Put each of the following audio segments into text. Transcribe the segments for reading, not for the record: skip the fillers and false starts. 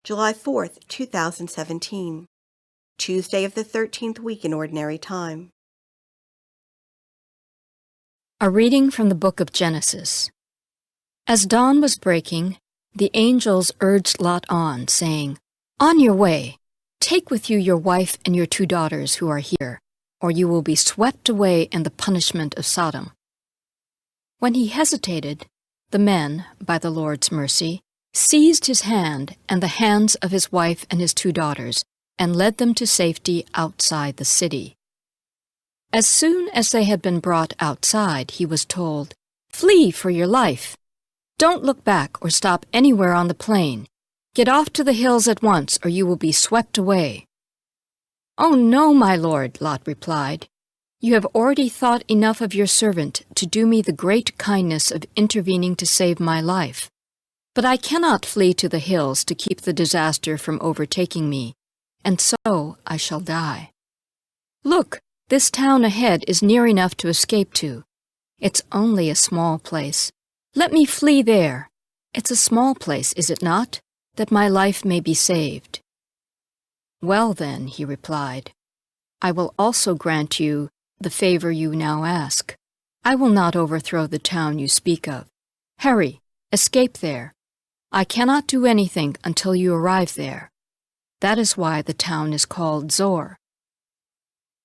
July 4th, 2017, Tuesday of the 13th week in Ordinary Time. A reading from the book of Genesis. As dawn was breaking, the angels urged Lot on, saying, "On your way, take with you your wife and your 2 daughters who are here, or you will be swept away in the punishment of Sodom." When he hesitated, the men, by the Lord's mercy, seized his hand and the hands of his wife and his 2 daughters, and led them to safety outside the city. As soon as they had been brought outside, he was told, "Flee for your life. Don't look back or stop anywhere on the plain. Get off to the hills at once, or you will be swept away." "Oh, no, my lord," Lot replied. "You have already thought enough of your servant to do me the great kindness of intervening to save my life. But I cannot flee to the hills to keep the disaster from overtaking me, and so I shall die. Look, this town ahead is near enough to escape to. It's only a small place. Let me flee there. It's a small place, is it not, that my life may be saved?" "Well then," he replied, "I will also grant you the favor you now ask. I will not overthrow the town you speak of. Hurry, escape there. I cannot do anything until you arrive there. That is why the town is called Zor."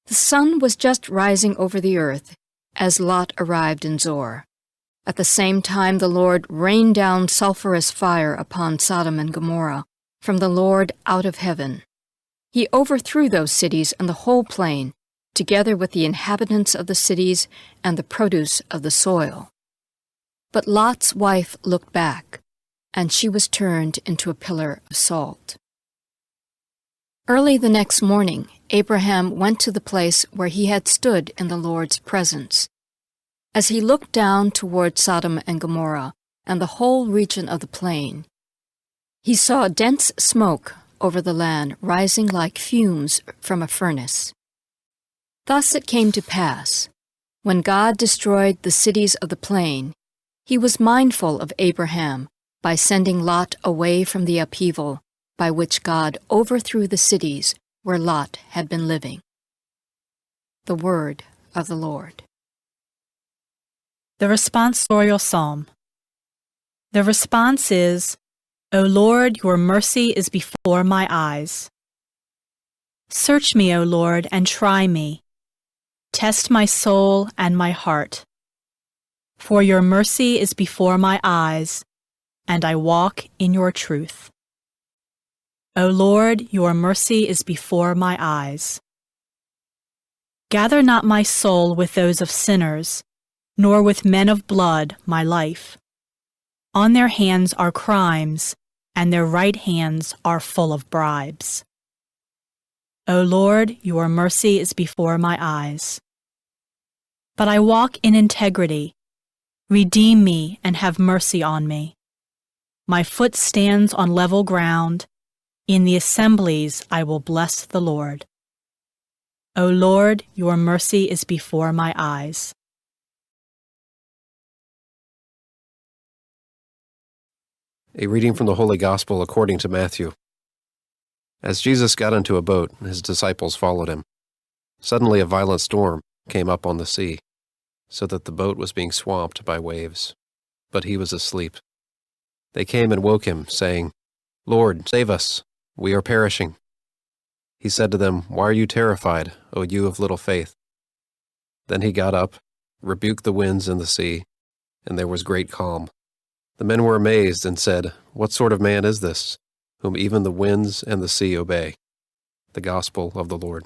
The sun was just rising over the earth as Lot arrived in Zor. At the same time the Lord rained down sulphurous fire upon Sodom and Gomorrah from the Lord out of heaven. He overthrew those cities and the whole plain, together with the inhabitants of the cities and the produce of the soil. But Lot's wife looked back, and she was turned into a pillar of salt. Early the next morning, Abraham went to the place where he had stood in the Lord's presence. As he looked down toward Sodom and Gomorrah and the whole region of the plain, he saw dense smoke over the land rising like fumes from a furnace. Thus it came to pass, when God destroyed the cities of the plain, he was mindful of Abraham by sending Lot away from the upheaval by which God overthrew the cities where Lot had been living. The word of the Lord. The responsorial psalm. The response is, "O Lord, your mercy is before my eyes. Search me, O Lord, and try me. Test my soul and my heart. For your mercy is before my eyes, and I walk in your truth. O Lord, your mercy is before my eyes. Gather not my soul with those of sinners, nor with men of blood my life. On their hands are crimes, and their right hands are full of bribes. O Lord, your mercy is before my eyes. But I walk in integrity. Redeem me and have mercy on me. My foot stands on level ground. In the assemblies I will bless the Lord. O Lord, your mercy is before my eyes." A reading from the Holy Gospel according to Matthew. As Jesus got into a boat, his disciples followed him. Suddenly a violent storm came up on the sea, so that the boat was being swamped by waves. But he was asleep. They came and woke him, saying, "Lord, save us! We are perishing." He said to them, "Why are you terrified, O you of little faith?" Then he got up, rebuked the winds and the sea, and there was great calm. The men were amazed and said, "What sort of man is this, whom even the winds and the sea obey?" The Gospel of the Lord.